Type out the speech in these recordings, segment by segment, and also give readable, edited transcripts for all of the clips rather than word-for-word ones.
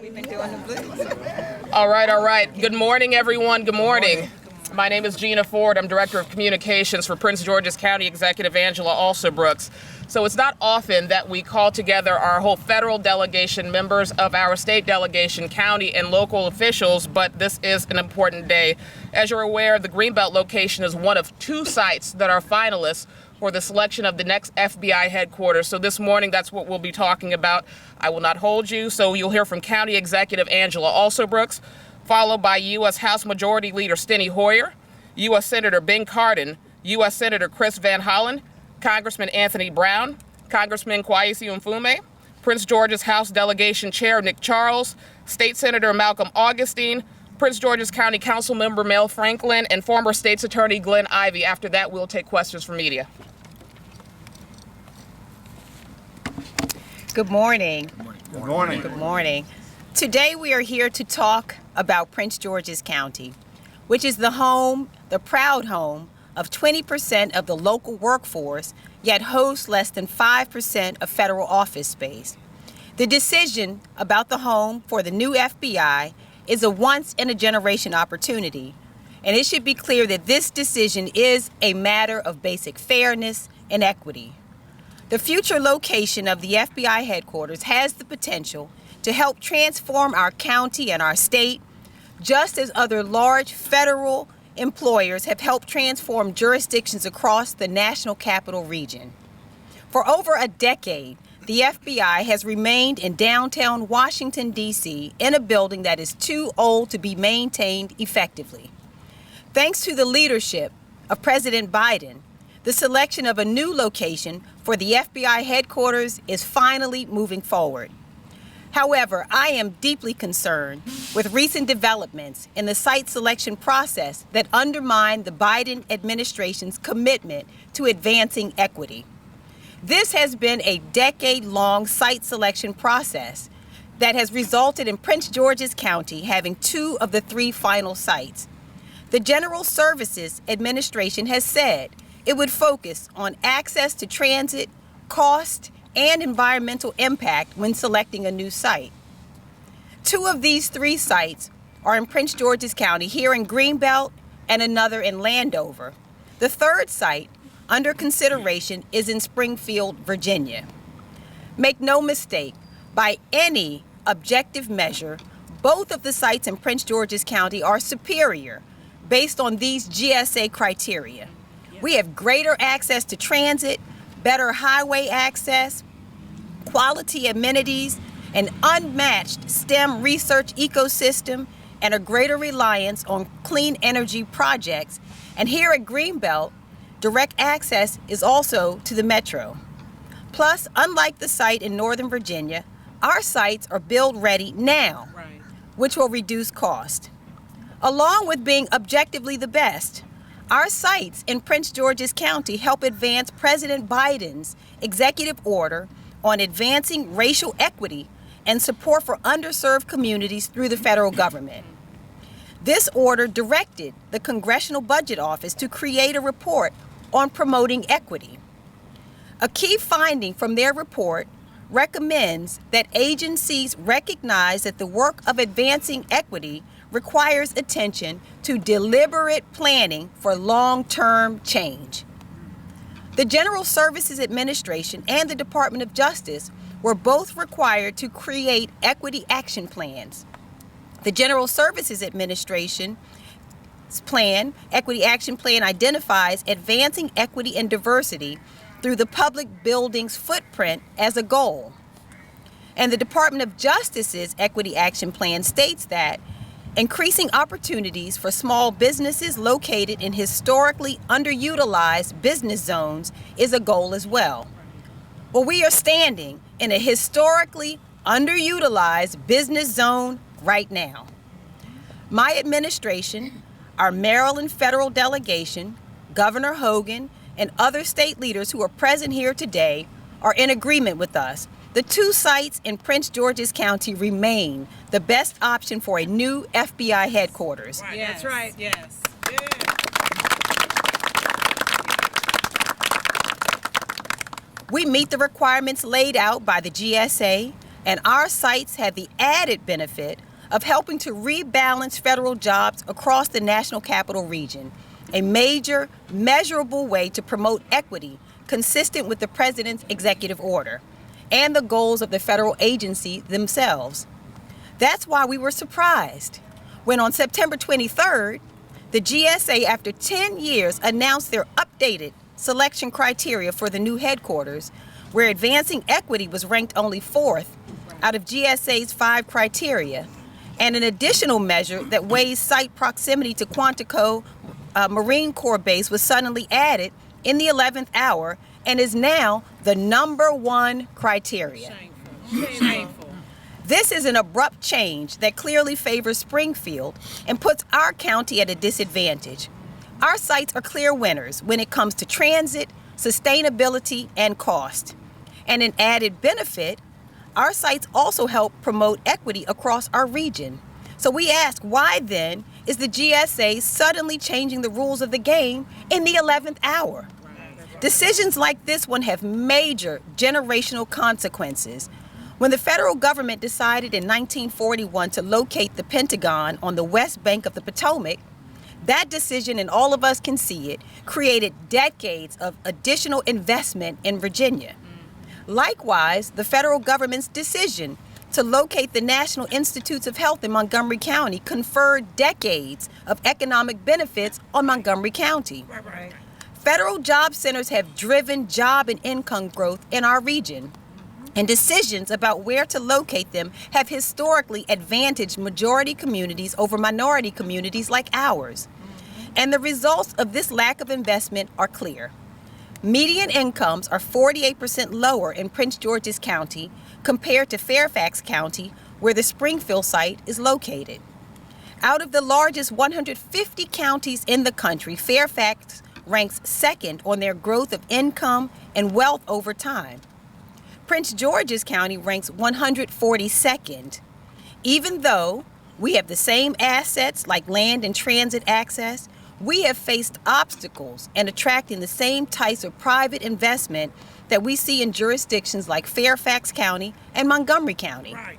We've been doing the blues. All right. Good morning, everyone. Good morning. My name is Gina Ford. I'm Director of Communications for Prince George's County Executive Angela Alsobrooks. So it's not often that we call together our whole federal delegation, members of our state delegation, county and local officials, but this is an important day. As you're aware, the Greenbelt location is one of two sites that are finalists for the selection of the next FBI headquarters. So this morning, that's what we'll be talking about. I will not hold you, so you'll hear from County Executive Angela Alsobrooks, followed by U.S. House Majority Leader Steny Hoyer, U.S. Senator Ben Cardin, U.S. Senator Chris Van Hollen, Congressman Anthony Brown, Congressman Kweisi Mfume, Prince George's House Delegation Chair Nick Charles, State Senator Malcolm Augustine, Prince George's County Council Member Mel Franklin, and former State's Attorney Glenn Ivey. After that, we'll take questions from media. Good morning. Good morning. Good morning. Today we are here to talk about Prince George's County, which is the proud home of 20% of the local workforce, yet hosts less than 5% of federal office space. The decision about the home for the new FBI is a once-in-a-generation opportunity, and it should be clear that this decision is a matter of basic fairness and equity. The future location of the FBI headquarters has the potential to help transform our county and our state, just as other large federal employers have helped transform jurisdictions across the national capital region. For over a decade, the FBI has remained in downtown Washington, D.C., in a building that is too old to be maintained effectively. Thanks to the leadership of President Biden, the selection of a new location for the FBI headquarters is finally moving forward. However, I am deeply concerned with recent developments in the site selection process that undermine the Biden administration's commitment to advancing equity. This has been a decade-long site selection process that has resulted in Prince George's County having two of the three final sites. The General Services Administration has said it would focus on access to transit, cost, and environmental impact when selecting a new site. Two of these three sites are in Prince George's County, here in Greenbelt, and another in Landover. The third site under consideration is in Springfield, Virginia. Make no mistake, by any objective measure, both of the sites in Prince George's County are superior based on these GSA criteria. We have greater access to transit, better highway access, quality amenities, an unmatched STEM research ecosystem, and a greater reliance on clean energy projects. And here at Greenbelt, direct access is also to the metro. Plus, unlike the site in Northern Virginia, our sites are build ready now, which will reduce cost. Along with being objectively the best, our sites in Prince George's County help advance President Biden's executive order on advancing racial equity and support for underserved communities through the federal government. This order directed the Congressional Budget Office to create a report on promoting equity. A key finding from their report recommends that agencies recognize that the work of advancing equity requires attention to deliberate planning for long-term change. The General Services Administration and the Department of Justice were both required to create equity action plans. The General Services Administration's Equity Action Plan identifies advancing equity and diversity through the public building's footprint as a goal. And the Department of Justice's Equity Action Plan states that increasing opportunities for small businesses located in historically underutilized business zones is a goal as well. Well, we are standing in a historically underutilized business zone right now. My administration, our Maryland federal delegation, Governor Hogan, and other state leaders who are present here today are in agreement with us. The two sites in Prince George's County remain the best option for a new FBI headquarters. Right. Yes. That's right, yes. Yeah. We meet the requirements laid out by the GSA, And our sites have the added benefit of helping to rebalance federal jobs across the National Capital Region, a major, measurable way to promote equity consistent with the President's executive order and the goals of the federal agency themselves. That's why we were surprised when on September 23rd, the GSA, after 10 years, announced their updated selection criteria for the new headquarters, where advancing equity was ranked only 4th out of GSA's 5 criteria, and an additional measure that weighs site proximity to Quantico Marine Corps Base was suddenly added in the 11th hour and is now the #1 criteria. Shameful. This is an abrupt change that clearly favors Springfield and puts our county at a disadvantage. Our sites are clear winners when it comes to transit, sustainability, and cost. And an added benefit, our sites also help promote equity across our region. So we ask, why then is the GSA suddenly changing the rules of the game in the 11th hour? Decisions like this one have major generational consequences. When the federal government decided in 1941 to locate the Pentagon on the west bank of the Potomac, that decision, and all of us can see it, created decades of additional investment in Virginia. Likewise, the federal government's decision to locate the National Institutes of Health in Montgomery County conferred decades of economic benefits on Montgomery County. Right. Federal job centers have driven job and income growth in our region, and decisions about where to locate them have historically advantaged majority communities over minority communities like ours. And the results of this lack of investment are clear. Median incomes are 48% lower in Prince George's County compared to Fairfax County, where the Springfield site is located. Out of the largest 150 counties in the country, Fairfax ranks 2nd on their growth of income and wealth over time. Prince George's County ranks 142nd. Even though we have the same assets like land and transit access, we have faced obstacles in attracting the same types of private investment that we see in jurisdictions like Fairfax County and Montgomery County. Right.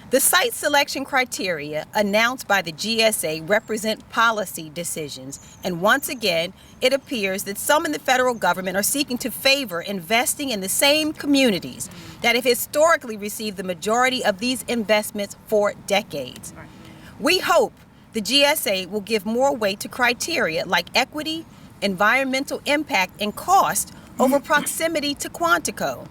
The site selection criteria announced by the GSA represent policy decisions, and once again, it appears that some in the federal government are seeking to favor investing in the same communities that have historically received the majority of these investments for decades. We hope the GSA will give more weight to criteria like equity, environmental impact, and cost over proximity to Quantico.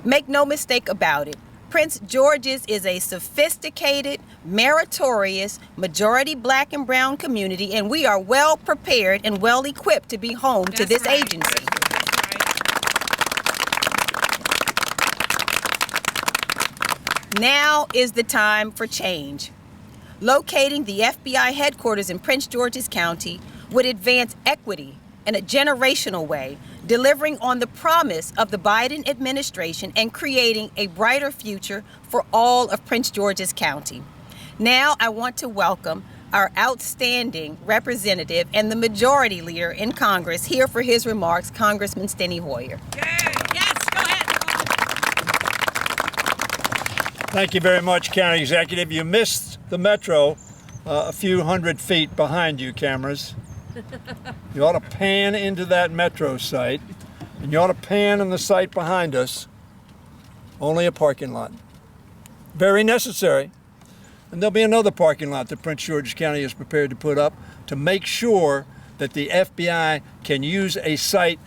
Make no mistake about it, Prince George's is a sophisticated, meritorious, majority black and brown community, and we are well prepared and well equipped to be home to this agency. Now is the time for change. Locating the FBI headquarters in Prince George's County would advance equity in a generational way, delivering on the promise of the Biden administration and creating a brighter future for all of Prince George's County. Now I want to welcome our outstanding representative and the majority leader in Congress here for his remarks, Congressman Steny Hoyer. Yes, go ahead. Thank you very much, County Executive. You missed the Metro a few hundred feet behind you, cameras. You ought to pan into that Metro site, and you ought to pan in the site behind us. Only a parking lot. Very necessary. And there'll be another parking lot that Prince George's County is prepared to put up to make sure that the FBI can use a site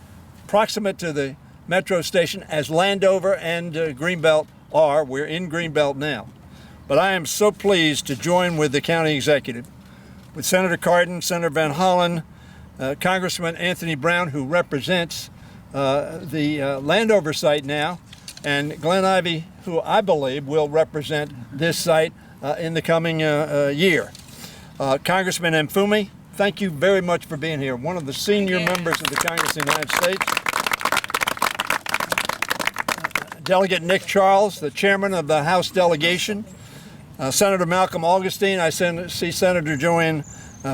proximate to the Metro station as Landover and Greenbelt are. We're in Greenbelt now. But I am so pleased to join with the County Executive, with Senator Cardin, Senator Van Hollen, Congressman Anthony Brown, who represents the Landover site now, and Glenn Ivey, who I believe will represent this site in the coming year. Congressman Mfumi, thank you very much for being here, one of the senior members of the Congress of the United States. Delegate Nick Charles, the chairman of the House delegation. Senator Malcolm Augustine, I see Senator Joanne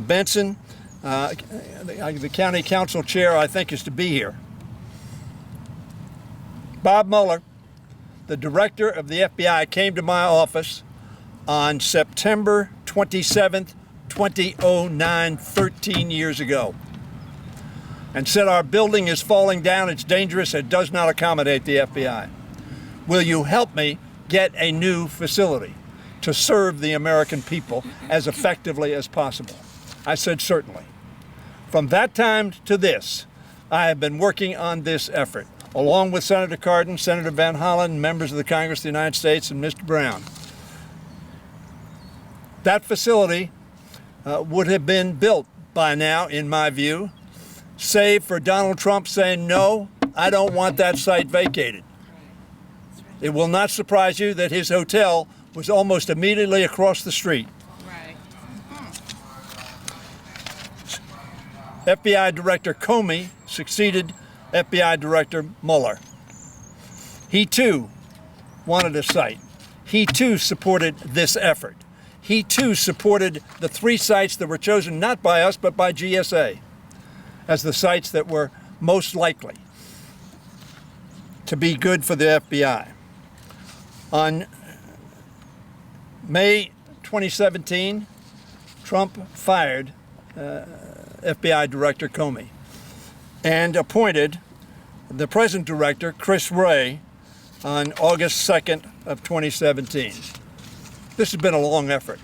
Benson. The county council chair, I think, is to be here. Bob Mueller, the director of the FBI came to my office on September 27th, 2009, 13 years ago, and said our building is falling down, it's dangerous, it does not accommodate the FBI. Will you help me get a new facility to serve the American people as effectively as possible? I said, certainly. From that time to this, I have been working on this effort, along with Senator Cardin, Senator Van Hollen, members of the Congress of the United States, and Mr. Brown. That facility would have been built by now, in my view, save for Donald Trump saying, no, I don't want that site vacated. It will not surprise you that his hotel was almost immediately across the street. Right. FBI Director Comey succeeded FBI Director Mueller. He too wanted a site. He too supported this effort. He too supported the 3 sites that were chosen not by us but by GSA as the sites that were most likely to be good for the FBI. On May 2017, Trump fired FBI Director Comey and appointed the present director, Chris Wray, on August 2nd of 2017. This has been a long effort.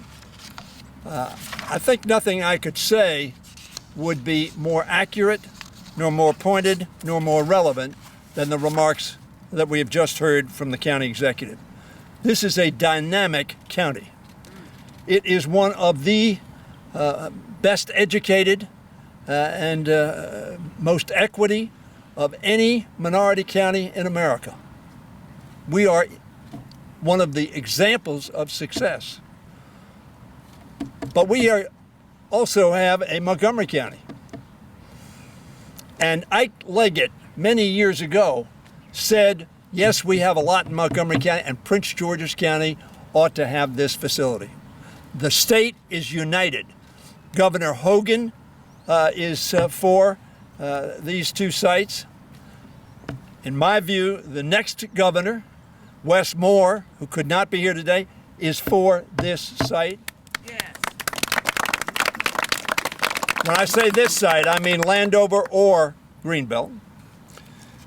I think nothing I could say would be more accurate, nor more pointed, nor more relevant than the remarks that we have just heard from the county executive. This is a dynamic county. It is one of the best educated and most equity of any minority county in America. We are one of the examples of success. But we also have a Montgomery County. And Ike Leggett, many years ago, said, yes, we have a lot in Montgomery County, and Prince George's County ought to have this facility. The state is united. Governor Hogan is for these 2 sites. In my view, the next governor, Wes Moore, who could not be here today, is for this site. Yes. When I say this site, I mean Landover or Greenbelt.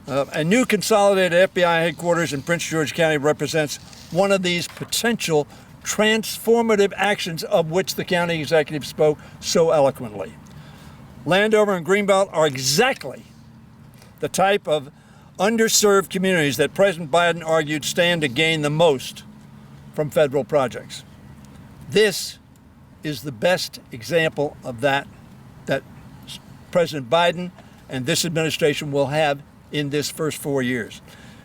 A new consolidated FBI headquarters in Prince George County represents one of these potential transformative actions of which the county executive spoke so eloquently. Landover and Greenbelt are exactly the type of underserved communities that President Biden argued stand to gain the most from federal projects. This is the best example of that President Biden and this administration will have in this first 4 years.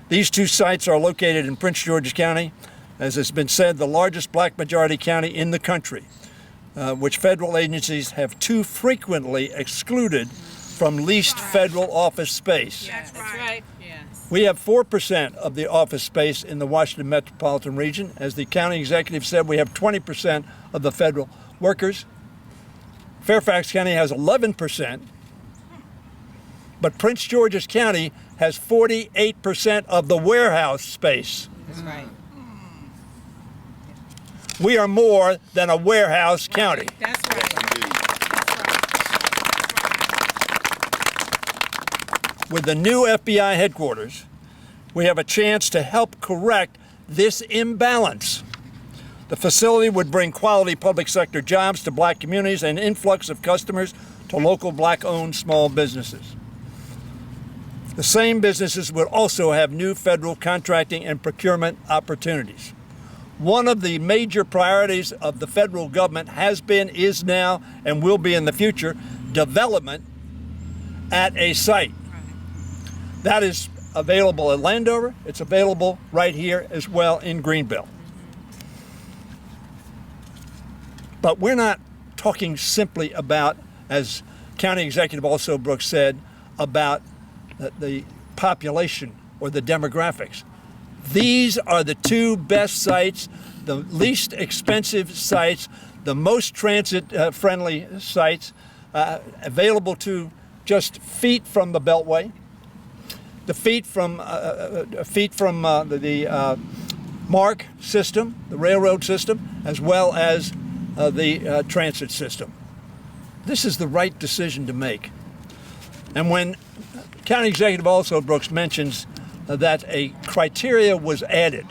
These 2 sites are located in Prince George's County, as has been said, the largest black majority county in the country, which federal agencies have too frequently excluded from leased federal office space. That's right. Yes. We have 4% of the office space in the Washington metropolitan region. As the county executive said, we have 20% of the federal workers. Fairfax County has 11%, but Prince George's County has 48% of the warehouse space. That's right. We are more than a warehouse county. That's right. With the new FBI headquarters, we have a chance to help correct this imbalance. The facility would bring quality public sector jobs to black communities and influx of customers to local black-owned small businesses. The same businesses would also have new federal contracting and procurement opportunities. One of the major priorities of the federal government has been, is now, and will be in the future, development at a site. That is available at Landover. It's available right here as well in Greenbelt. But we're not talking simply about, as County Executive Alsobrooks said, about the population or the demographics. These are the 2 best sites, the least expensive sites, the most transit-friendly sites, available to just feet from the Beltway. the feet from the MARC system, the railroad system, as well as the transit system. This is the right decision to make. And when County Executive Alsobrooks mentions that a criteria was added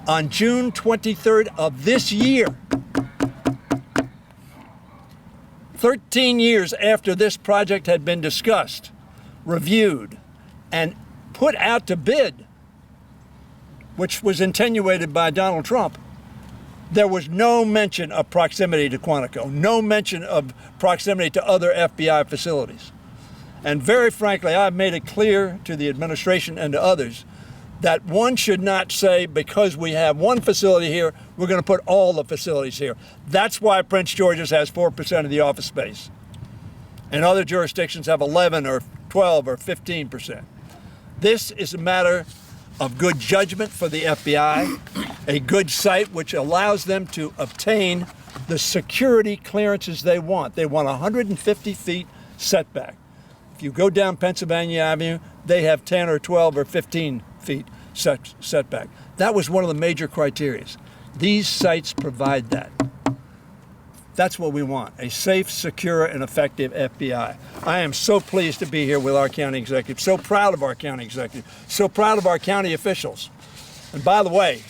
on June 23rd of this year, 13 years after this project had been discussed, reviewed, and put out to bid, which was attenuated by Donald Trump, there was no mention of proximity to Quantico, no mention of proximity to other FBI facilities. And very frankly, I've made it clear to the administration and to others that one should not say, because we have one facility here, we're going to put all the facilities here. That's why Prince George's has 4% of the office space. And other jurisdictions have 11 or 12 or 15%. This is a matter of good judgment for the FBI, a good site which allows them to obtain the security clearances they want. They want 150 feet setback. If you go down Pennsylvania Avenue, they have 10 or 12 or 15 feet setback. That was one of the major criteria. These sites provide that. That's what we want, a safe, secure, and effective FBI. I am so pleased to be here with our county executive, so proud of our county executive, so proud of our county officials. And by the way,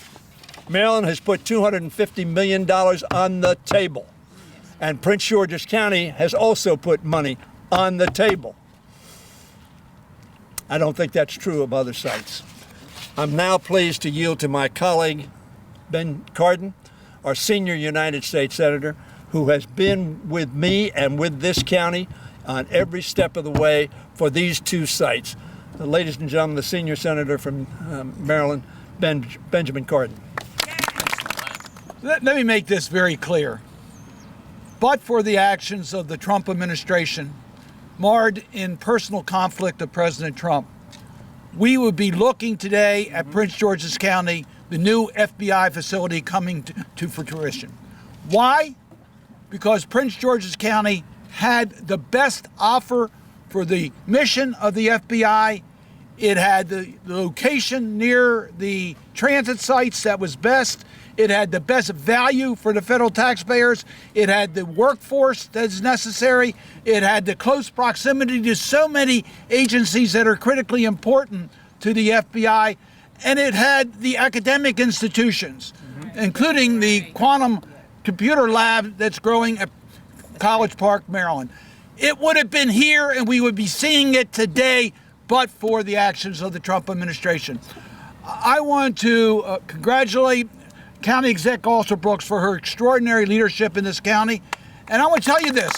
Maryland has put $250 million on the table. And Prince George's County has also put money on the table. I don't think that's true of other sites. I'm now pleased to yield to my colleague, Ben Cardin, our senior United States Senator, who has been with me and with this county on every step of the way for these two sites. Ladies and gentlemen, the senior senator from Maryland, Benjamin Cardin. Let me make this very clear. But for the actions of the Trump administration, marred in personal conflict of President Trump, we would be looking today at Prince George's County, the new FBI facility coming to fruition. Why? Because Prince George's County had the best offer for the mission of the FBI. It had the location near the transit sites that was best. It had the best value for the federal taxpayers. It had the workforce that's necessary. It had the close proximity to so many agencies that are critically important to the FBI. And it had the academic institutions, including the quantum computer lab that's growing at College Park, Maryland. It would have been here and we would be seeing it today, but for the actions of the Trump administration. I want to congratulate County Exec Alsobrooks for her extraordinary leadership in this county. And I want to tell you this.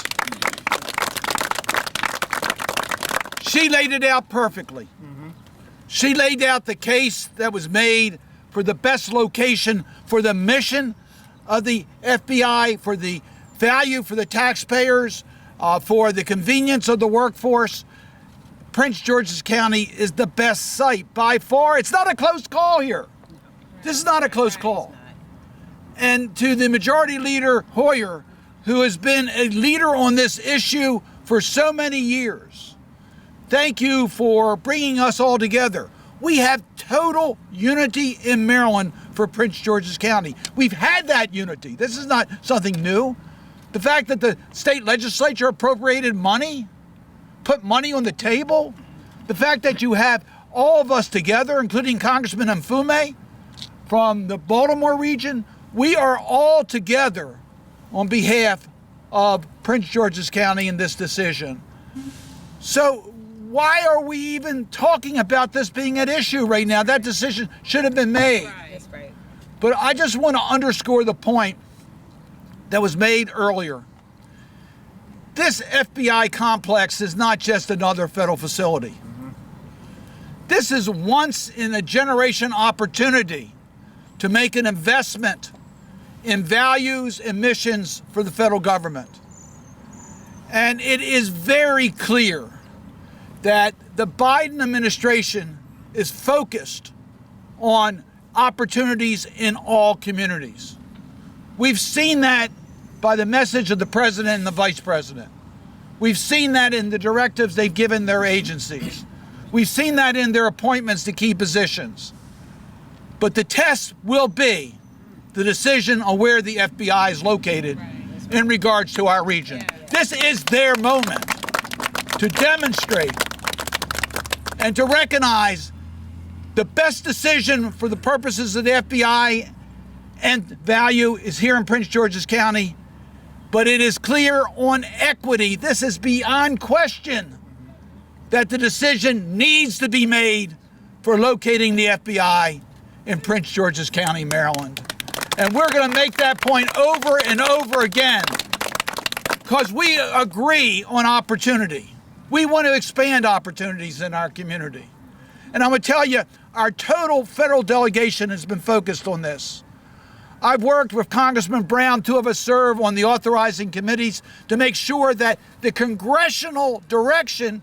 She laid it out perfectly. She laid out the case that was made for the best location for the mission of the FBI, for the value for the taxpayers, for the convenience of the workforce. Prince George's County is the best site by far. It's not a close call here. This is not a close call. And to the Majority Leader Hoyer, who has been a leader on this issue for so many years, thank you for bringing us all together. We have total unity in Maryland for Prince George's County. We've had that unity. This is not something new. The fact that the state legislature appropriated money, put money on the table, the fact that you have all of us together, including Congressman Mfume from the Baltimore region, we are all together on behalf of Prince George's County in this decision. So why are we even talking about this being at issue right now? That decision should have been made. That's right. But I just want to underscore the point that was made earlier. This FBI complex is not just another federal facility. This is once in a generation opportunity to make an investment in values and missions for the federal government. And it is very clear that the Biden administration is focused on opportunities in all communities. We've seen that by the message of the president and the vice president. We've seen that in the directives they've given their agencies. We've seen that in their appointments to key positions. But the test will be the decision on where the FBI is located in regards to our region. This is their moment to demonstrate and to recognize the best decision for the purposes of the FBI and value is here in Prince George's County, but it is clear on equity. This is beyond question that the decision needs to be made for locating the FBI in Prince George's County, Maryland. And we're going to make that point over and over again because we agree on opportunity. We want to expand opportunities in our community. And I'm going to tell you, our total federal delegation has been focused on this. I've worked with Congressman Brown, two of us serve on the authorizing committees to make sure that the congressional direction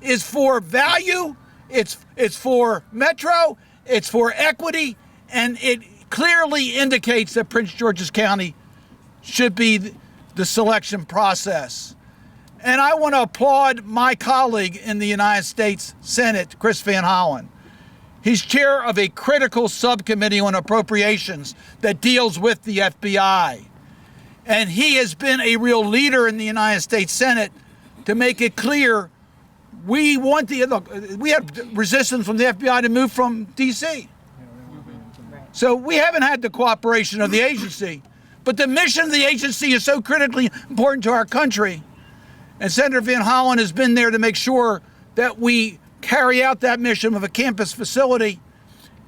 is for value, it's for Metro, it's for equity, and it clearly indicates that Prince George's County should be the selection process. And I want to applaud my colleague in the United States Senate, Chris Van Hollen. He's chair of a critical subcommittee on appropriations that deals with the FBI. And he has been a real leader in the United States Senate to make it clear we had resistance from the FBI to move from D.C. So we haven't had the cooperation of the agency. But the mission of the agency is so critically important to our country. And Senator Van Hollen has been there to make sure that we carry out that mission of a campus facility.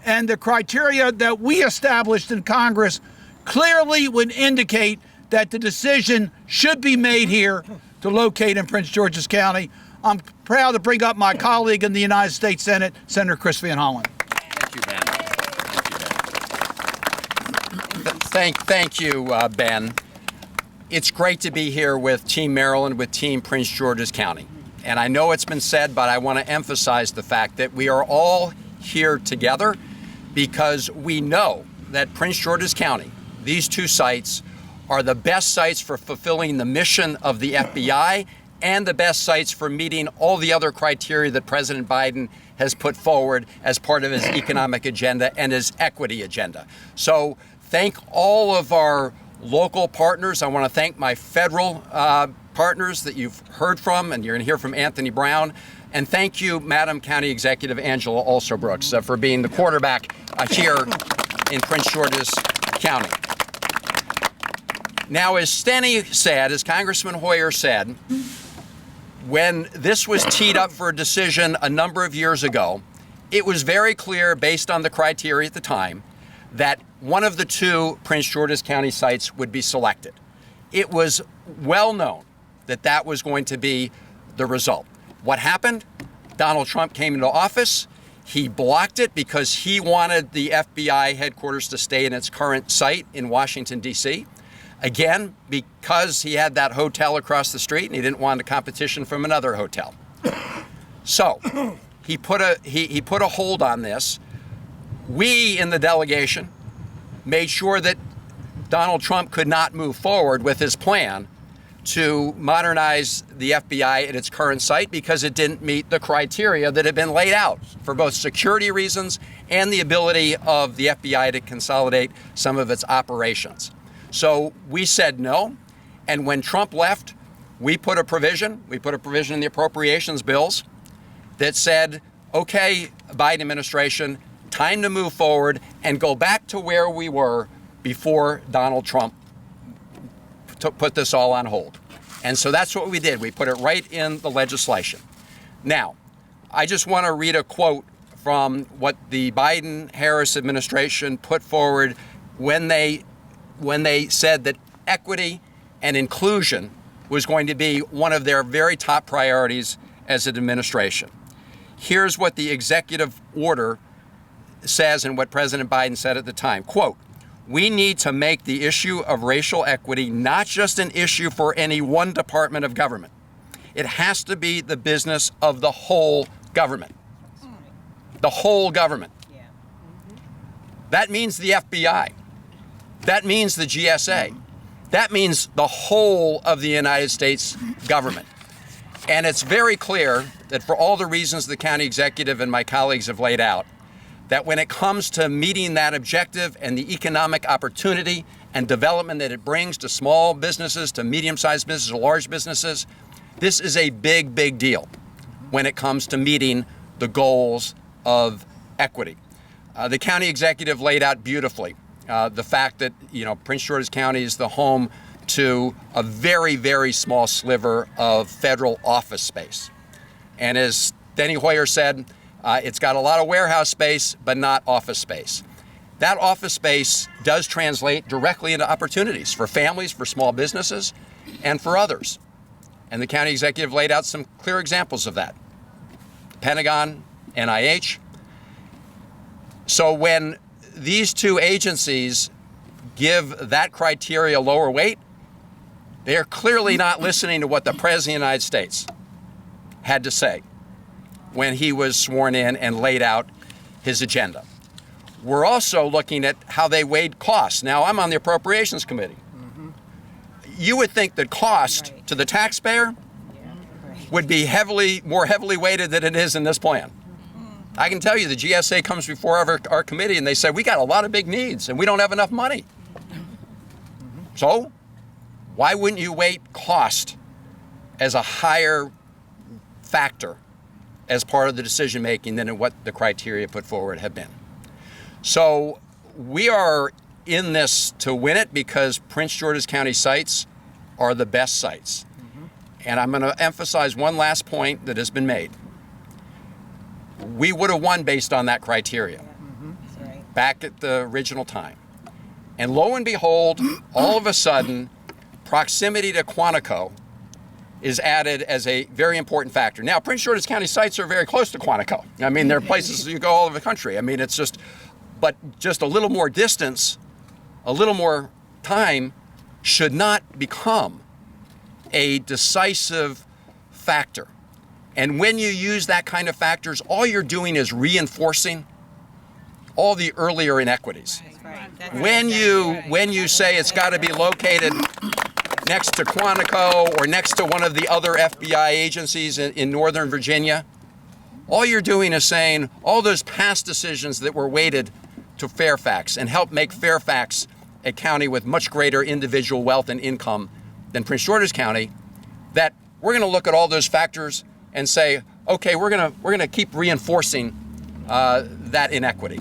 And the criteria that we established in Congress clearly would indicate that the decision should be made here to locate in Prince George's County. I'm proud to bring up my colleague in the United States Senate, Senator Chris Van Hollen. Thank you, Ben. Thank you, Ben. It's great to be here with Team Maryland, with Team Prince George's County. And I know it's been said, but I want to emphasize the fact that we are all here together because we know that Prince George's County, these two sites, are the best sites for fulfilling the mission of the FBI and the best sites for meeting all the other criteria that President Biden has put forward as part of his economic agenda and his equity agenda. So thank all of our local partners. I want to thank my federal partners that you've heard from, and you're going to hear from Anthony Brown. And thank you, Madam County Executive Angela Alsobrooks, for being the quarterback here in Prince George's County. Now, as Steny said, as Congressman Hoyer said, when this was teed up for a decision a number of years ago, it was very clear, based on the criteria at the time, that one of the two Prince George's County sites would be selected. It was well known that that was going to be the result. What happened? Donald Trump came into office. He blocked it because he wanted the FBI headquarters to stay in its current site in Washington, D.C. Again, because he had that hotel across the street and he didn't want a competition from another hotel. So he put a hold on this. We in the delegation made sure that Donald Trump could not move forward with his plan to modernize the FBI at its current site because it didn't meet the criteria that had been laid out for both security reasons and the ability of the FBI to consolidate some of its operations. So we said no, and when Trump left, we put a provision in the appropriations bills that said, okay, Biden administration, time to move forward and go back to where we were before Donald Trump put this all on hold. And so that's what we did. We put it right in the legislation. Now, I just want to read a quote from what the Biden-Harris administration put forward when they said that equity and inclusion was going to be one of their very top priorities as an administration. Here's what the executive order says and what President Biden said at the time. Quote, "We need to make the issue of racial equity not just an issue for any one department of government. It has to be the business of the whole government." The whole government. That means the FBI. That means the GSA. That means the whole of the United States government. And it's very clear that for all the reasons the county executive and my colleagues have laid out, that when it comes to meeting that objective and the economic opportunity and development that it brings to small businesses, to medium-sized businesses, or large businesses, this is a big, big deal when it comes to meeting the goals of equity. The county executive laid out beautifully the fact that, Prince George's County is the home to a very, very small sliver of federal office space. And as Steny Hoyer said, it's got a lot of warehouse space, but not office space. That office space does translate directly into opportunities for families, for small businesses, and for others. And the county executive laid out some clear examples of that. Pentagon, NIH. So when these two agencies give that criteria lower weight, they are clearly not listening to what the President of the United States had to say when he was sworn in and laid out his agenda. We're also looking at how they weighed costs. Now, I'm on the Appropriations Committee. You would think that cost to the taxpayer would be more heavily weighted than it is in this plan. I can tell you the GSA comes before our committee and they say, we got a lot of big needs and we don't have enough money. So why wouldn't you weight cost as a higher factor as part of the decision making than what the criteria put forward have been? So we are in this to win it because Prince George's County sites are the best sites. And I'm going to emphasize one last point that has been made. We would have won based on that criteria back at the original time. And lo and behold, all of a sudden, proximity to Quantico is added as a very important factor. Now, Prince George's County sites are very close to Quantico. I mean, there are places you go all over the country. I mean, it's just a little more distance, a little more time should not become a decisive factor. And when you use that kind of factors, all you're doing is reinforcing all the earlier inequities. When you say it's got to be located next to Quantico or next to one of the other FBI agencies in Northern Virginia, all you're doing is saying all those past decisions that were weighted to Fairfax and help make Fairfax a county with much greater individual wealth and income than Prince George's County, that we're going to look at all those factors and say, okay, we're going to keep reinforcing that inequity.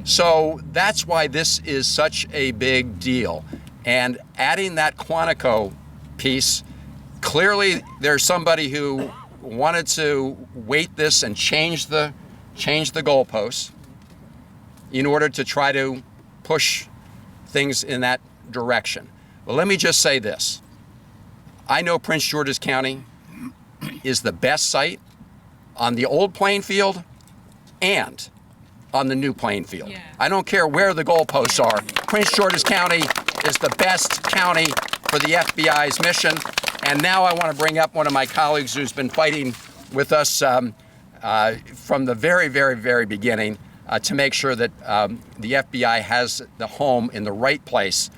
So that's why this is such a big deal. And adding that Quantico piece, clearly there's somebody who wanted to weight this and change the goalposts in order to try to push things in that direction. Well, let me just say this. I know Prince George's County is the best site on the old playing field and on the new playing field. Yeah. I don't care where the goalposts are. Prince George's County is the best county for the FBI's mission. And now I want to bring up one of my colleagues who's been fighting with us from the very, very, very beginning to make sure that the FBI has the home in the right place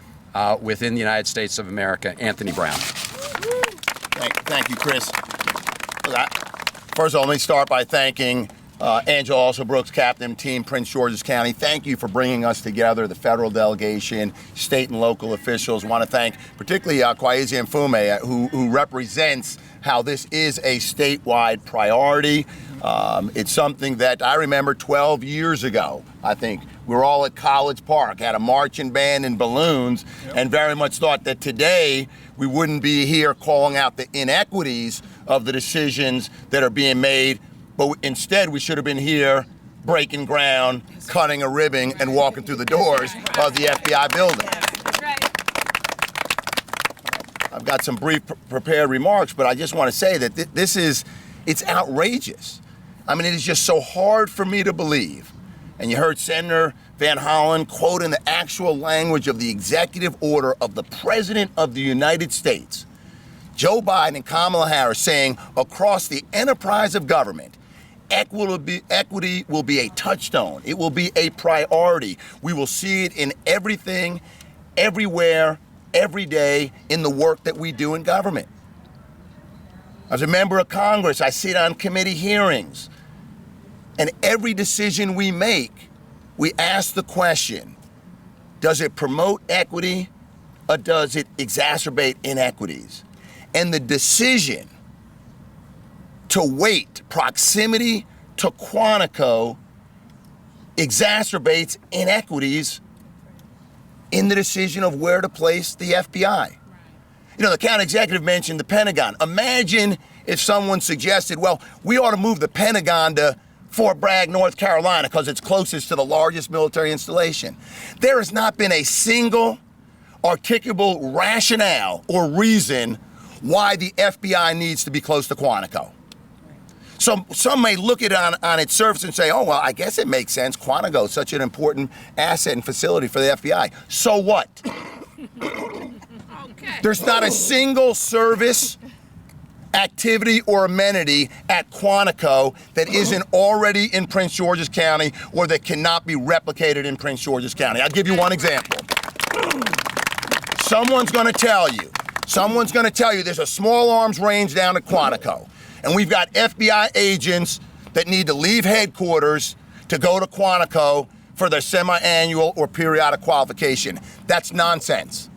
within the United States of America, Anthony Brown. Thank you, Chris. First of all, let me start by thanking Angela Alsobrooks, Captain Team Prince George's County. Thank you for bringing us together, the federal delegation, state and local officials. I want to thank particularly Kwesi Mfume, who represents how this is a statewide priority. It's something that I remember 12 years ago. I think we were all at College Park, had a marching band and balloons, and very much thought that today we wouldn't be here calling out the inequities of the decisions that are being made, but instead we should have been here breaking ground, cutting a ribbon, and walking through the doors of the FBI building. I've got some brief prepared remarks, but I just want to say that it's outrageous. I mean, it is just so hard for me to believe. And you heard Senator Van Hollen quoting the actual language of the executive order of the President of the United States, Joe Biden and Kamala Harris, saying across the enterprise of government, equity will be a touchstone. It will be a priority. We will see it in everything, everywhere, every day in the work that we do in government. As a member of Congress, I sit on committee hearings. And every decision we make, we ask the question, does it promote equity or does it exacerbate inequities? And the decision to wait proximity to Quantico exacerbates inequities in the decision of where to place the FBI. You know, the county executive mentioned the Pentagon. Imagine if someone suggested, well, we ought to move the Pentagon to Fort Bragg, North Carolina, because it's closest to the largest military installation. There has not been a single articulable rationale or reason why the FBI needs to be close to Quantico. So some may look at it on its surface and say, oh, well, I guess it makes sense. Quantico is such an important asset and facility for the FBI. So what? Okay. There's not a single service, activity, or amenity at Quantico that isn't already in Prince George's County or that cannot be replicated in Prince George's County. I'll give you one example. Someone's going to tell you there's a small arms range down at Quantico, and we've got FBI agents that need to leave headquarters to go to Quantico for their semi-annual or periodic qualification. That's nonsense.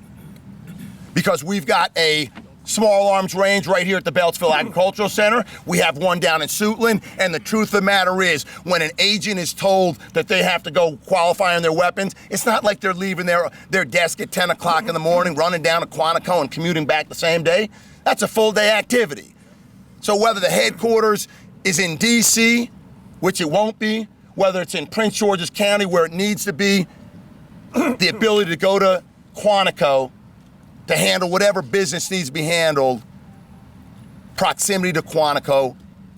Because we've got a small arms range right here at the Beltsville Agricultural Center. We have one down in Suitland. And the truth of the matter is, when an agent is told that they have to go qualify on their weapons, it's not like they're leaving their desk at 10 o'clock in the morning, running down to Quantico and commuting back the same day. That's a full day activity. So whether the headquarters is in D.C., which it won't be, whether it's in Prince George's County where it needs to be, the ability to go to Quantico to handle whatever business needs to be handled, proximity to Quantico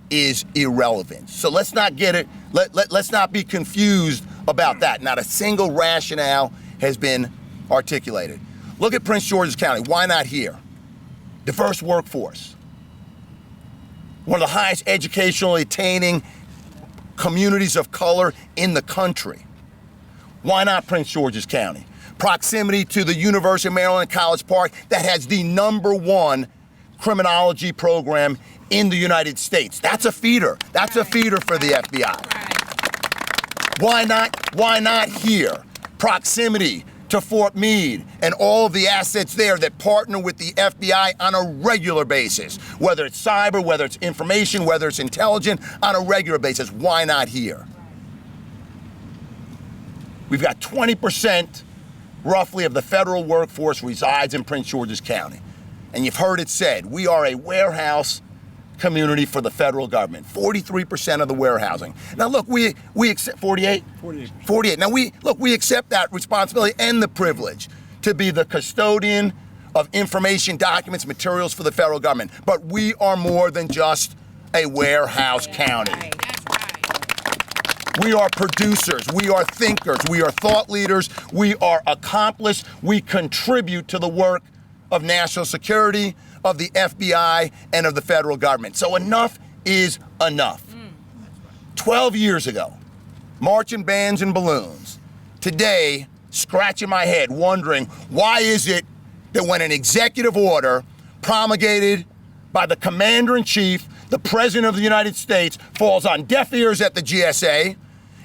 is irrelevant. So let's not get it, let's not be confused about that. Not a single rationale has been articulated. Look at Prince George's County. Why not here? Diverse workforce. One of the highest educationally attaining communities of color in the country. Why not Prince George's County? Proximity to the University of Maryland College Park that has the #1 criminology program in the United States. That's a feeder. That's a feeder for the FBI. Why not here? Proximity to Fort Meade and all of the assets there that partner with the FBI on a regular basis, whether it's cyber, whether it's information, whether it's intelligence, on a regular basis. Why not here? We've got 20% roughly of the federal workforce resides in Prince George's County. And you've heard it said, we are a warehouse community for the federal government. 43% of the warehousing. Now look, we accept 48? 48. Now we accept that responsibility and the privilege to be the custodian of information, documents, materials for the federal government. But we are more than just a warehouse county. We are producers, we are thinkers, we are thought leaders, we are accomplished, we contribute to the work of national security, of the FBI, and of the federal government. So enough is enough. 12 years ago, marching bands and balloons. Today, scratching my head, wondering why is it that when an executive order promulgated by the Commander-in-Chief, the President of the United States, falls on deaf ears at the GSA,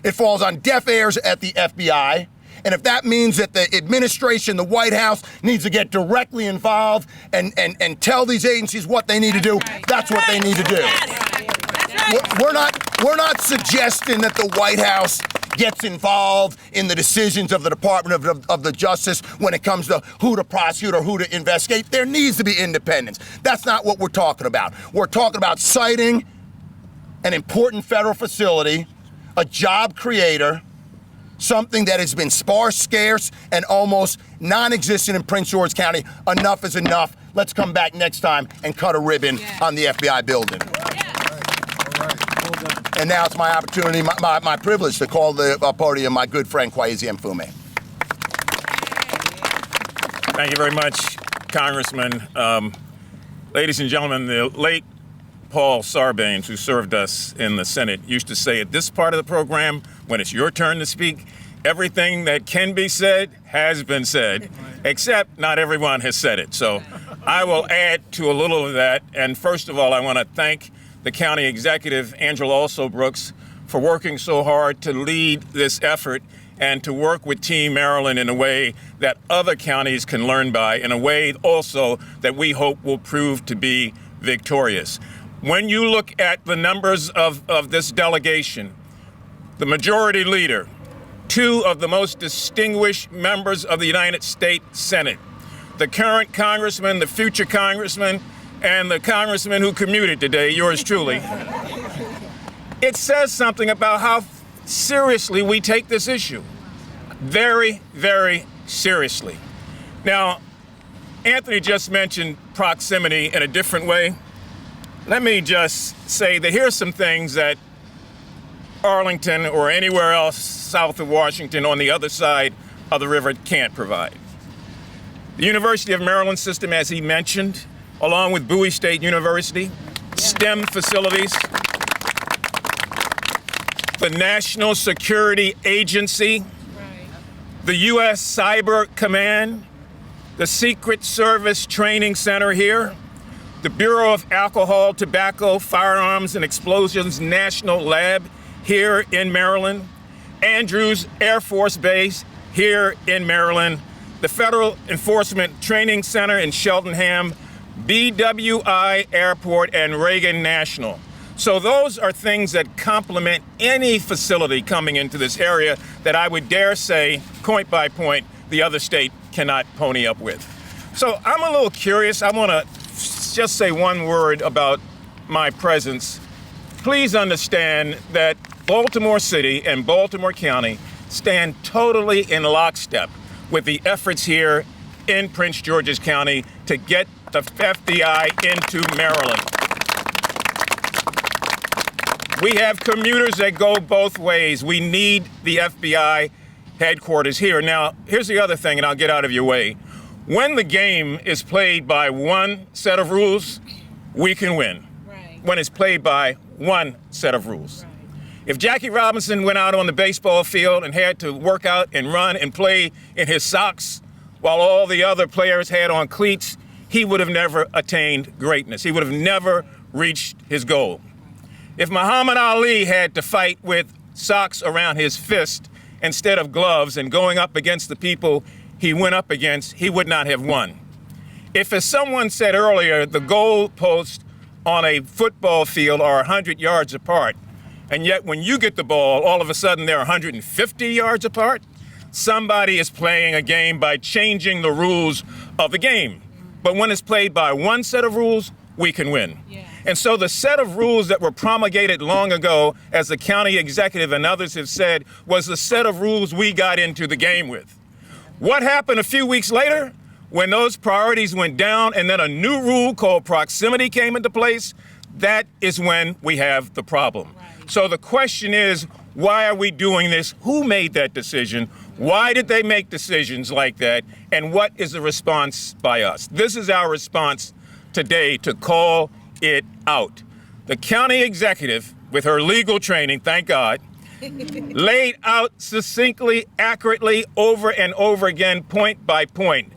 it falls on deaf ears at the FBI, and if that means that the administration, the White House, needs to get directly involved and tell these agencies what they need to do, that's what they need to do. We're not suggesting that the White House gets involved in the decisions of the Department of the Justice when it comes to who to prosecute or who to investigate. There needs to be independence. That's not what we're talking about. We're talking about citing an important federal facility, a job creator, something that has been sparse, scarce, and almost non-existent in Prince George's County. Enough is enough. Let's come back next time and cut a ribbon on the FBI building. And now it's my opportunity, my privilege to call the podium my good friend Kwesi Mfume. Thank you very much, Congressman. Ladies and gentlemen, the late Paul Sarbanes, who served us in the Senate, used to say at this part of the program, when it's your turn to speak, everything that can be said has been said, except not everyone has said it. So I will add to a little of that. And first of all, I want to thank the county executive, Angela Alsobrooks, for working so hard to lead this effort and to work with Team Maryland in a way that other counties can learn by, in a way also that we hope will prove to be victorious. When you look at the numbers of this delegation, the majority leader, two of the most distinguished members of the United States Senate, the current congressman, the future congressman, and the congressman who commuted today, yours truly. It says something about how seriously we take this issue. Very, very seriously. Now, Anthony just mentioned proximity in a different way. Let me just say that here's some things that Arlington or anywhere else south of Washington on the other side of the river can't provide. The University of Maryland system, as he mentioned, along with Bowie State University, STEM facilities, the National Security Agency, the U.S. Cyber Command, the Secret Service Training Center here, the Bureau of Alcohol, Tobacco, Firearms, and Explosions National Lab here in Maryland, Andrews Air Force Base here in Maryland, the Federal Enforcement Training Center in Cheltenham, BWI Airport, and Reagan National. So those are things that complement any facility coming into this area that I would dare say, point by point, the other state cannot pony up with. So I'm a little curious. I want to just say one word about my presence. Please understand that Baltimore City and Baltimore County stand totally in lockstep with the efforts here in Prince George's County to get the FBI into Maryland. We have commuters that go both ways. We need the FBI headquarters here. Now, here's the other thing, and I'll get out of your way. When the game is played by one set of rules, we can win. Right. When it's played by one set of rules. Right. If Jackie Robinson went out on the baseball field and had to work out and run and play in his socks while all the other players had on cleats, he would have never attained greatness. He would have never reached his goal. If Muhammad Ali had to fight with socks around his fist instead of gloves and going up against the people he went up against, he would not have won. If, as someone said earlier, the goal posts on a football field are 100 yards apart, and yet when you get the ball, all of a sudden they're 150 yards apart, somebody is playing a game by changing the rules of the game. But when it's played by one set of rules, we can win. Yeah. And so the set of rules that were promulgated long ago, as the county executive and others have said, was the set of rules we got into the game with. What happened a few weeks later? When those priorities went down and then a new rule called proximity came into place, that is when we have the problem. Right. So the question is, why are we doing this? Who made that decision? Why did they make decisions like that? And what is the response by us? This is our response today to call it out. The county executive, with her legal training, thank God, laid out succinctly, accurately, over and over again, point by point,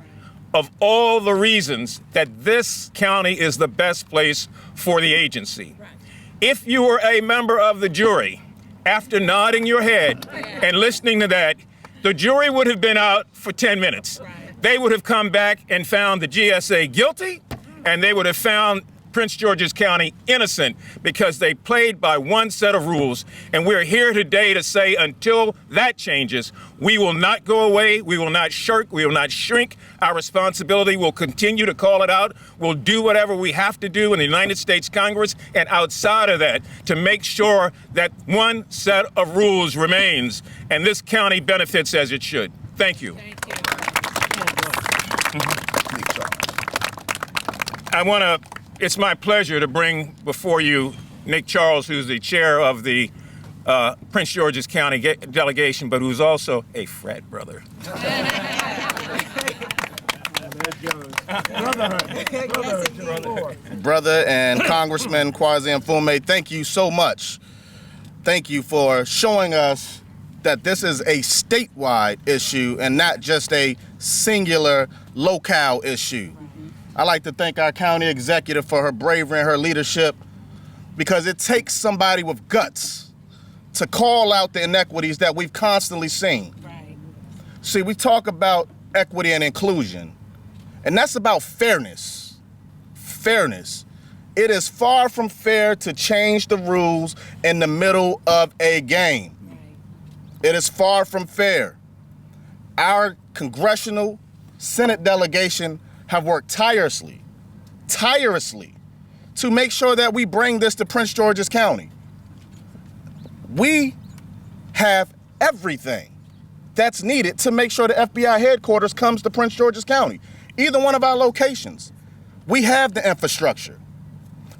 of all the reasons that this county is the best place for the agency. Right. If you were a member of the jury, after nodding your head and listening to that, the jury would have been out for 10 minutes. Right. They would have come back and found the GSA guilty, and they would have found Prince George's County innocent because they played by one set of rules. And we're here today to say until that changes, we will not go away, we will not shirk, we will not shrink our responsibility. We'll continue to call it out. We'll do whatever we have to do in the United States Congress and outside of that to make sure that one set of rules remains and this county benefits as it should. Thank you. Thank you. It's my pleasure to bring before you Nick Charles, who's the chair of the Prince George's County delegation, but who's also a frat brother. Brother and Congressman Kwasi Mfume, thank you so much. Thank you for showing us that this is a statewide issue and not just a singular locale issue. I'd like to thank our county executive for her bravery and her leadership, because it takes somebody with guts to call out the inequities that we've constantly seen. Right. See, we talk about equity and inclusion, and that's about fairness. Fairness. It is far from fair to change the rules in the middle of a game. Right. It is far from fair. Our congressional Senate delegation have worked tirelessly to make sure that we bring this to Prince George's County. We have everything that's needed to make sure the FBI headquarters comes to Prince George's County. Either one of our locations. We have the infrastructure.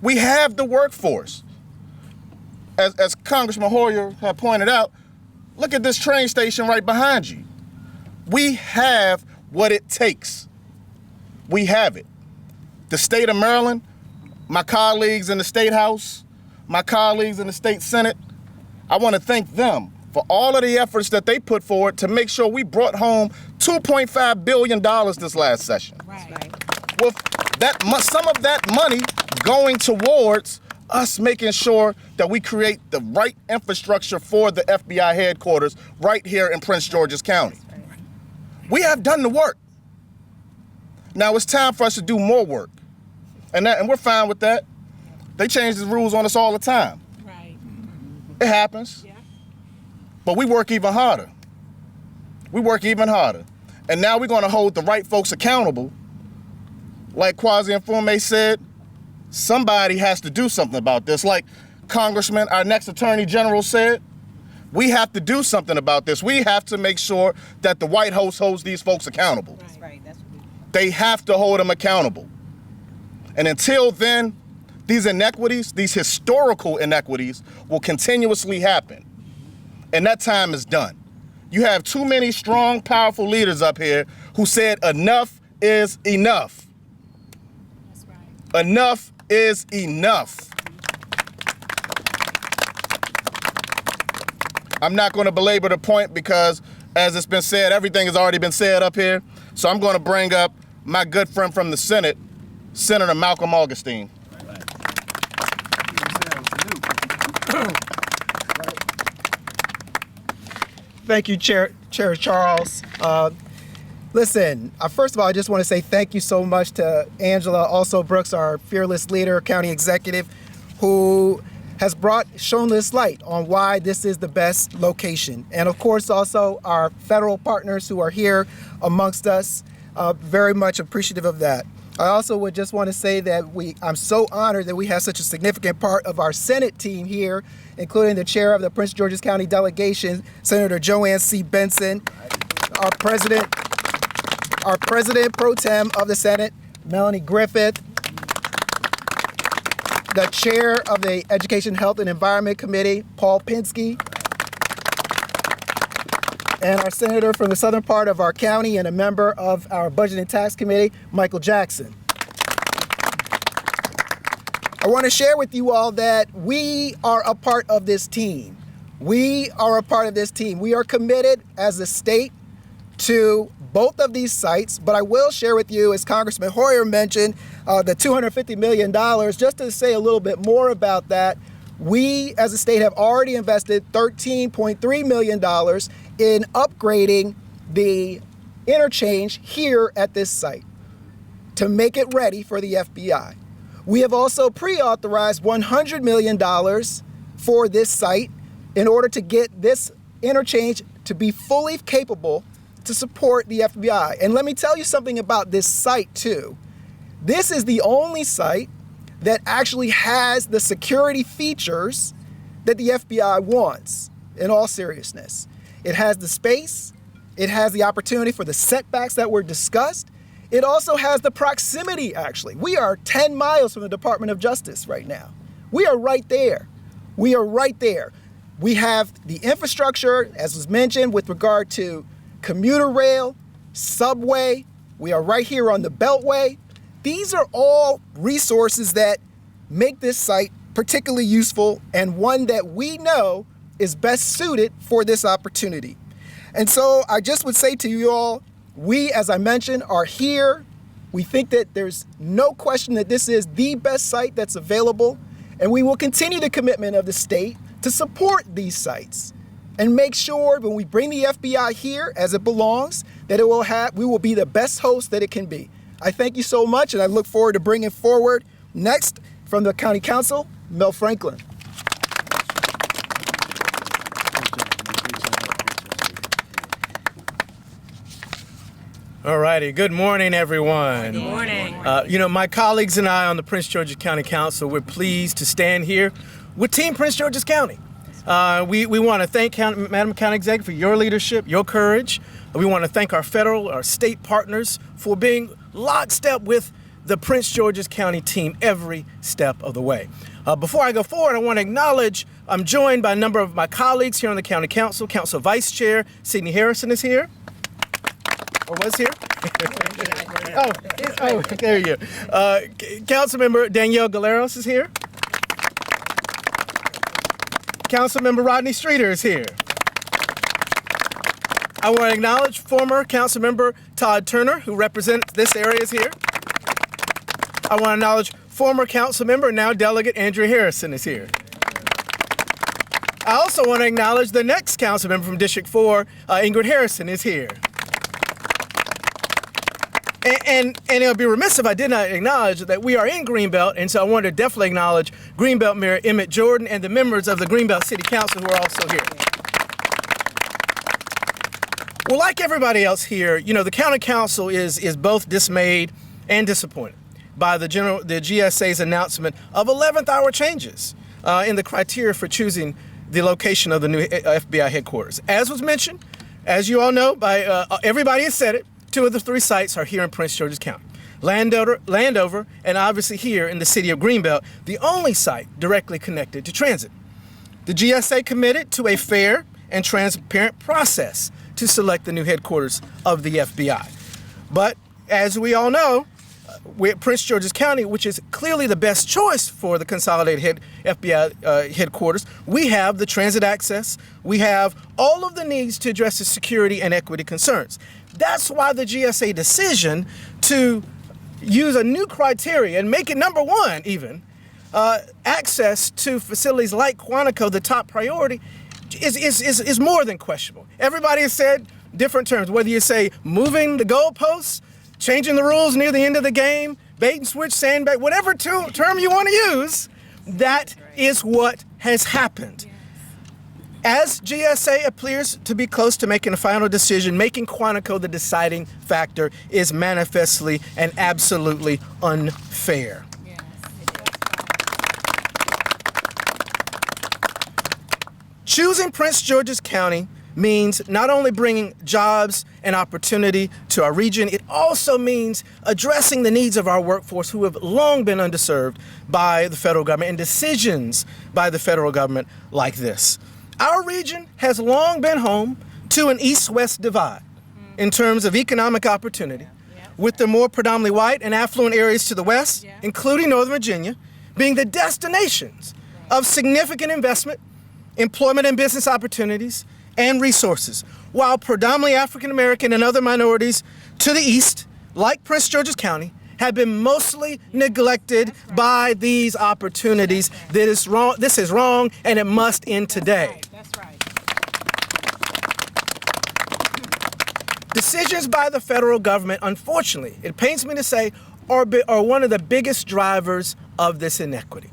We have the workforce. As Congressman Hoyer had pointed out, look at this train station right behind you. We have what it takes. We have it. The state of Maryland, my colleagues in the State House, my colleagues in the State Senate, I want to thank them for all of the efforts that they put forward to make sure we brought home $2.5 billion this last session. Right. With that, some of that money going towards us making sure that we create the right infrastructure for the FBI headquarters right here in Prince George's County. We have done the work. Now it's time for us to do more work. And we're fine with that. They change the rules on us all the time. Right. It happens. Yeah. But we work even harder. We work even harder. And now we're going to hold the right folks accountable. Like Kwasi Mfume said, somebody has to do something about this. Like Congressman, our next Attorney General said, we have to do something about this. We have to make sure that the White House holds these folks accountable. Right, that's what They have to hold them accountable. And until then, these inequities, these historical inequities, will continuously happen. And that time is done. You have too many strong, powerful leaders up here who said enough is enough. That's right. Enough is enough. I'm not going to belabor the point because, as it's been said, everything has already been said up here. So I'm going to bring up my good friend from the Senate, Senator Malcolm Augustine. Thank you, Chair Charles. Listen, first of all, I just want to say thank you so much to Angela Alsobrooks, our fearless leader, county executive, who has shown this light on why this is the best location. And of course, also our federal partners who are here amongst us, very much appreciative of that. I also would just want to say that I'm so honored that we have such a significant part of our Senate team here, including the chair of the Prince George's County delegation, Senator Joanne C. Benson, our president pro tem of the Senate, Melanie Griffith, the chair of the Education, Health, and Environment Committee, Paul Pinsky, and our senator from the southern part of our county and a member of our Budget and Tax Committee, Michael Jackson. I want to share with you all that we are a part of this team. We are a part of this team. We are committed as a state to both of these sites, but I will share with you, as Congressman Hoyer mentioned, the $250 million, just to say a little bit more about that. We, as a state, have already invested $13.3 million in upgrading the interchange here at this site to make it ready for the FBI. We have also pre-authorized $100 million for this site in order to get this interchange to be fully capable to support the FBI. And let me tell you something about this site too. This is the only site that actually has the security features that the FBI wants, in all seriousness. It has the space, it has the opportunity for the setbacks that were discussed. It also has the proximity, actually. We are 10 miles from the Department of Justice right now. We are right there. We are right there. We have the infrastructure, as was mentioned, with regard to commuter rail, subway. We are right here on the Beltway. These are all resources that make this site particularly useful and one that we know is best suited for this opportunity. And so I just would say to you all, we, as I mentioned, are here We think that there's no question that this is the best site that's available, and we will continue the commitment of the state to support these sites and make sure when we bring the FBI here as it belongs, that we will be the best host that it can be. I thank you so much, and I look forward to bringing forward next from the County Council, Mel Franklin. All righty. Good morning, everyone. Good morning. My colleagues and I on the Prince George's County Council, we're pleased to stand here with Team Prince George's County. We want to thank Madam County Executive for your leadership, your courage. We want to thank our federal, our state partners for being lockstep with the Prince George's County team every step of the way. Before I go forward, I want to acknowledge I'm joined by a number of my colleagues here on the County Council. Council Vice Chair Sidney Harrison is here. Or was here? oh, there you go. Councilmember Danielle Galeros is here. Councilmember Rodney Streeter is here. I want to acknowledge former Councilmember Todd Turner, who represents this area, is here. I want to acknowledge former Councilmember, now Delegate Andrea Harrison is here. I also want to acknowledge the next Councilmember from District 4, Ingrid Harrison is here. And it would be remiss if I did not acknowledge that we are in Greenbelt, and so I want to definitely acknowledge Greenbelt Mayor Emmett Jordan and the members of the Greenbelt City Council who are also here. Well, like everybody else here, the County Council is both dismayed and disappointed by the GSA's announcement of 11th hour changes in the criteria for choosing the location of the new FBI headquarters. As was mentioned, as you all know, by everybody has said it, 2 of the 3 sites are here in Prince George's County. Landover, and obviously here in the city of Greenbelt, the only site directly connected to transit. The GSA committed to a fair and transparent process to select the new headquarters of the FBI. But as we all know, we're at Prince George's County, which is clearly the best choice for the consolidated FBI headquarters. We have the transit access. We have all of the needs to address the security and equity concerns. That's why the GSA decision to use a new criteria and make it number 1 even, access to facilities like Quantico, the top priority, is more than questionable. Everybody has said different terms, whether you say moving the goalposts, changing the rules near the end of the game, bait and switch, sandbag, whatever term you want to use, that is what has happened. As GSA appears to be close to making a final decision, making Quantico the deciding factor is manifestly and absolutely unfair. Choosing Prince George's County means not only bringing jobs and opportunity to our region, it also means addressing the needs of our workforce who have long been underserved by the federal government and decisions by the federal government like this. Our region has long been home to an east-west divide in terms of economic opportunity, with the more predominantly white and affluent areas to the west, including Northern Virginia, being the destinations of significant investment, employment and business opportunities, and resources, while predominantly African American and other minorities to the east, like Prince George's County, have been mostly neglected by these opportunities. This is wrong, and it must end today. That's right. Decisions by the federal government, unfortunately, it pains me to say, are one of the biggest drivers of this inequity.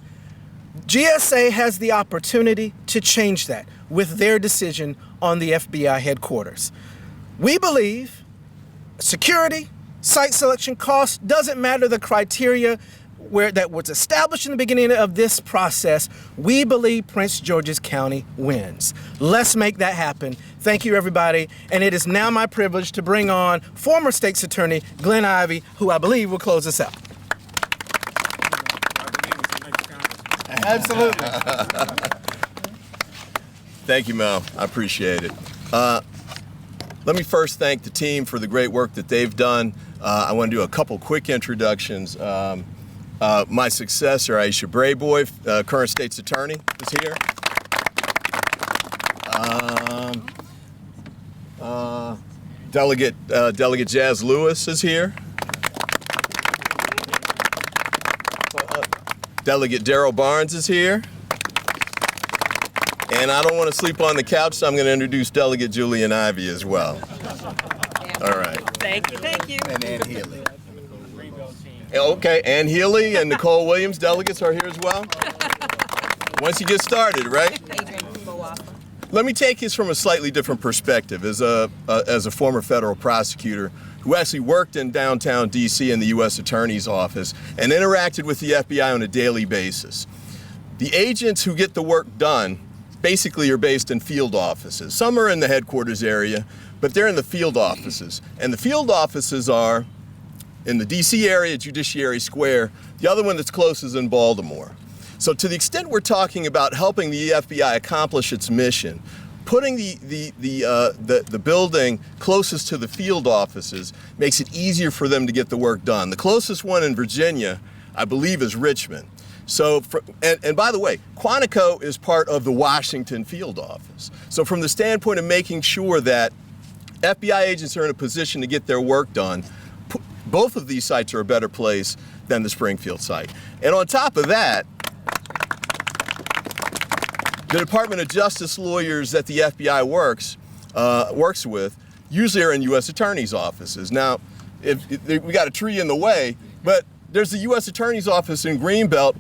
GSA has the opportunity to change that with their decision on the FBI headquarters. We believe security, site selection, cost, doesn't matter the criteria that was established in the beginning of this process. We believe Prince George's County wins. Let's make that happen. Thank you, everybody. And it is now my privilege to bring on former State's Attorney Glenn Ivey, who I believe will close us out. Absolutely. Thank you, Mel. I appreciate it. Let me first thank the team for the great work that they've done. I want to do a couple quick introductions. My successor, Aisha Brayboy, current State's Attorney, is here. Delegate Jazz Lewis is here. Delegate Darrell Barnes is here. And I don't want to sleep on the couch, so I'm going to introduce Delegate Julian Ivey as well. All right. Thank you. And Ann Healy. Okay, Ann Healy and Nicole Williams, delegates, are here as well. Once you get started, right? Let me take this from a slightly different perspective. As a former federal prosecutor who actually worked in downtown D.C. in the U.S. Attorney's Office and interacted with the FBI on a daily basis, the agents who get the work done basically are based in field offices. Some are in the headquarters area, but they're in the field offices. And the field offices are in the D.C. area, Judiciary Square. The other one that's close is in Baltimore. So to the extent we're talking about helping the FBI accomplish its mission, putting the building closest to the field offices makes it easier for them to get the work done. The closest one in Virginia, I believe, is Richmond. So, and by the way, Quantico is part of the Washington field office. So from the standpoint of making sure that FBI agents are in a position to get their work done, both of these sites are a better place than the Springfield site. And on top of that, the Department of Justice lawyers that the FBI works with usually are in U.S. attorneys' offices. Now, we got a tree in the way, but there's the U.S. Attorney's Office in Greenbelt,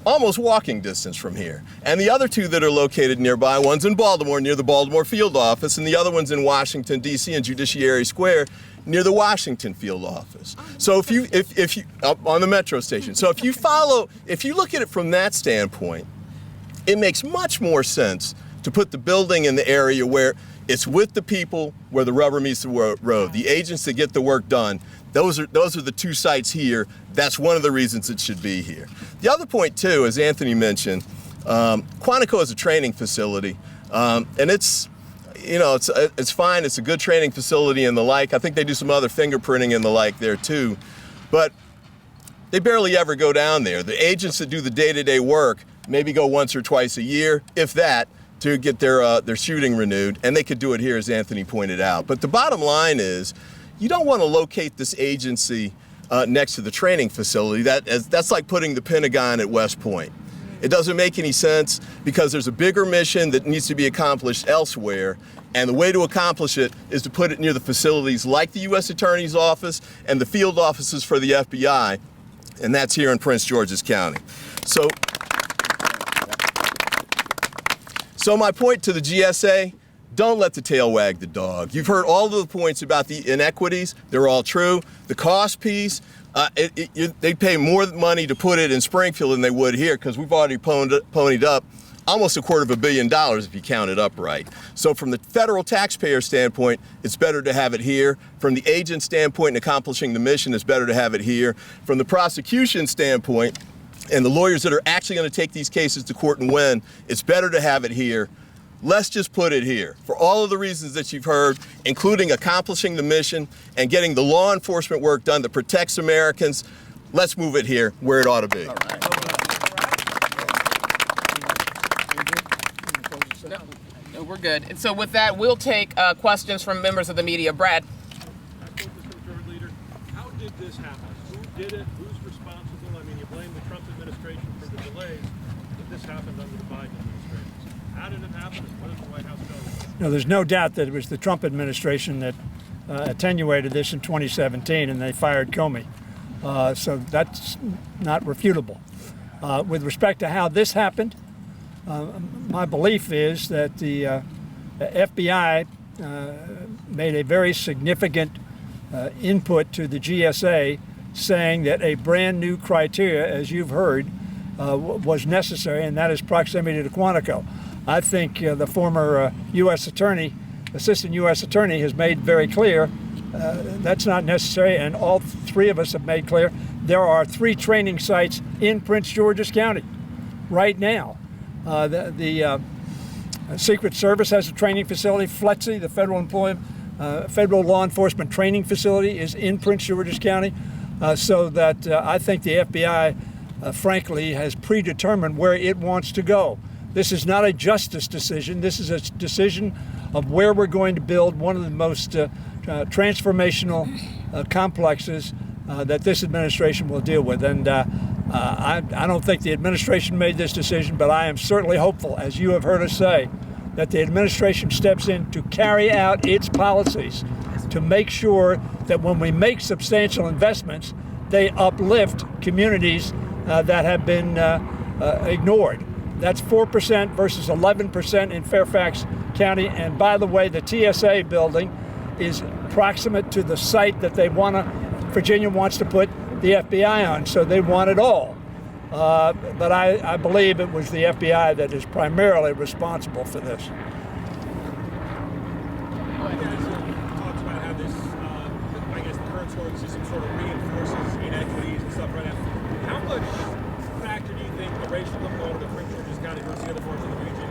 almost walking distance from here. And the other two that are located nearby, one's in Baltimore, near the Baltimore field office, and the other one's in Washington, D.C., in Judiciary Square, near the Washington field office. So if you up on the metro station. So if you look at it from that standpoint, it makes much more sense to put the building in the area where it's with the people, where the rubber meets the road. The agents that get the work done, those are the two sites here. That's one of the reasons it should be here. The other point too, as Anthony mentioned, Quantico is a training facility, and it's fine. It's a good training facility and the like. I think they do some other fingerprinting and the like there too, but they barely ever go down there. The agents that do the day-to-day work maybe go once or twice a year, if that, to get their shooting renewed, and they could do it here, as Anthony pointed out. But the bottom line is, you don't want to locate this agency next to the training facility. That's like putting the Pentagon at West Point. It doesn't make any sense because there's a bigger mission that needs to be accomplished elsewhere, and the way to accomplish it is to put it near the facilities like the U.S. Attorney's Office and the field offices for the FBI, and that's here in Prince George's County. So my point to the GSA, don't let the tail wag the dog. You've heard all of the points about the inequities. They're all true. The cost piece, they pay more money to put it in Springfield than they would here because we've already ponied up almost $250 million if you count it up right. So from the federal taxpayer standpoint, it's better to have it here. From the agent standpoint in accomplishing the mission, it's better to have it here. From the prosecution standpoint, and the lawyers that are actually going to take these cases to court and win, it's better to have it here. Let's just put it here. For all of the reasons that you've heard, including accomplishing the mission and getting the law enforcement work done that protects Americans, let's move it here where it ought to be. No, we're good. And so with that, we'll take questions from members of the media. Brad. Majority Leader, how did this happen? Who did it? Who's responsible? I mean, you blame the Trump administration for the delays, but this happened under the Biden administration. How did it happen, and what does the White House know? There's no doubt that it was the Trump administration that attenuated this in 2017, and they fired Comey. So that's not refutable. With respect to how this happened, my belief is that the FBI made a very significant input to the GSA, saying that a brand new criteria, as you've heard, was necessary, and that is proximity to Quantico. I think the former U.S. Attorney, Assistant U.S. Attorney, has made very clear that's not necessary, and all three of us have made clear there are 3 training sites in Prince George's County right now. The Secret Service has a training facility. FLETC, the Federal Law Enforcement Training Facility, is in Prince George's County, so that I think the FBI, frankly, has predetermined where it wants to go. This is not a justice decision. This is a decision of where we're going to build one of the most transformational complexes that this administration will deal with. And I don't think the administration made this decision, but I am certainly hopeful, as you have heard us say, that the administration steps in to carry out its policies to make sure that when we make substantial investments, they uplift communities that have been ignored. That's 4% versus 11% in Fairfax County. And by the way, the TSA building is proximate to the site that Virginia wants to put the FBI on, so they want it all. But I believe it was the FBI that is primarily responsible for this. Talks about how this, I guess, the current scoring system sort of reinforces inequities and stuff right now. How much factor do you think the racial component of Prince George's County versus the other parts of the region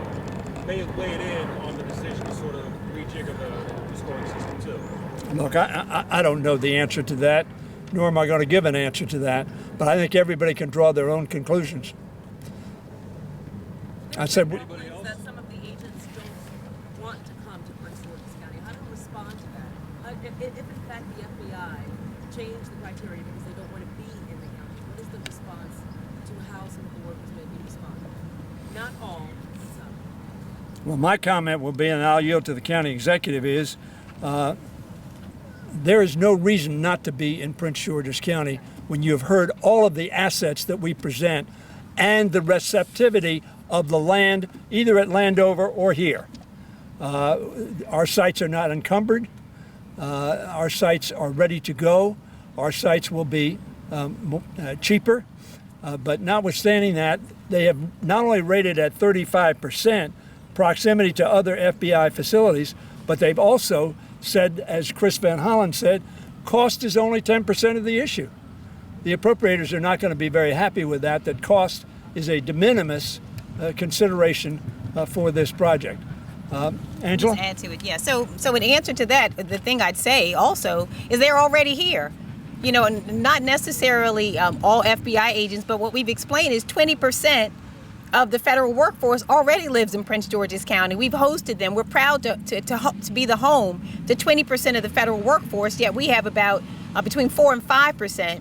may have weighed in on the decision to sort of rejigger the scoring system too? Look, I don't know the answer to that, nor am I going to give an answer to that, but I think everybody can draw their own conclusions. I said, that some of the agents don't want to come to Prince George's County. How do you respond to that? If in fact the FBI changed the criteria because they don't want to be in the county, what is the response to how some of the workers may be responding? Not all, but some. well, my comment will be, and I'll yield to the county executive, is there is no reason not to be in Prince George's County when you have heard all of the assets that we present and the receptivity of the land, either at Landover or here. Our sites are not encumbered. Our sites are ready to go. Our sites will be cheaper. But notwithstanding that, they have not only rated at 35% proximity to other FBI facilities, but they've also said, as Chris Van Hollen said, cost is only 10% of the issue. The appropriators are not going to be very happy with that cost is a de minimis consideration for this project. Angela? Just add to it, yeah. So in answer to that, the thing I'd say also is they're already here. You know, not necessarily all FBI agents, but what we've explained is 20% of the federal workforce already lives in Prince George's County. We've hosted them. We're proud to be the home to 20% of the federal workforce, yet we have about between 4 and 5%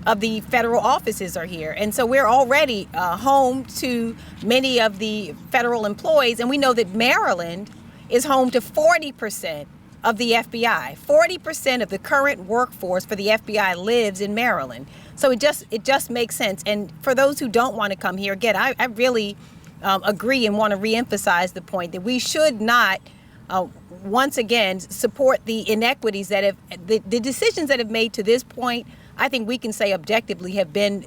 of the federal offices are here. And so we're already home to many of the federal employees, and we know that Maryland is home to 40% of the FBI. 40% of the current workforce for the FBI lives in Maryland. So it just makes sense. And for those who don't want to come here, again, I really agree and want to reemphasize the point that we should not once again support the inequities that have the decisions that have made to this point. I think we can say objectively have been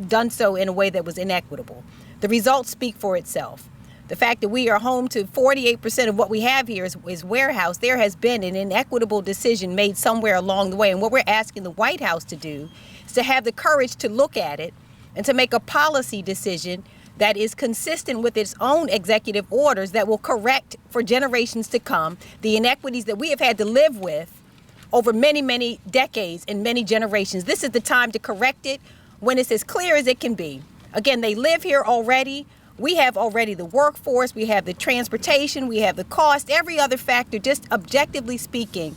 done so in a way that was inequitable. The results speak for itself. The fact that we are home to 48% of what we have here is warehouse. There has been an inequitable decision made somewhere along the way. And what we're asking the White House to do is to have the courage to look at it and to make a policy decision that is consistent with its own executive orders that will correct for generations to come the inequities that we have had to live with over many, many decades and many generations. This is the time to correct it when it's as clear as it can be. Again, they live here already. We have already the workforce, we have the transportation, we have the cost, every other factor, just objectively speaking,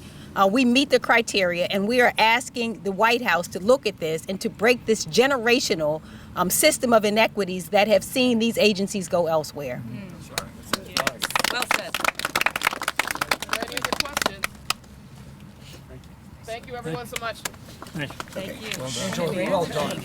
we meet the criteria, and we are asking the White House to look at this and to break this generational system of inequities that have seen these agencies go elsewhere. Well said. Any other questions? Thank you everyone so much. Thank you. Thank you. Well done.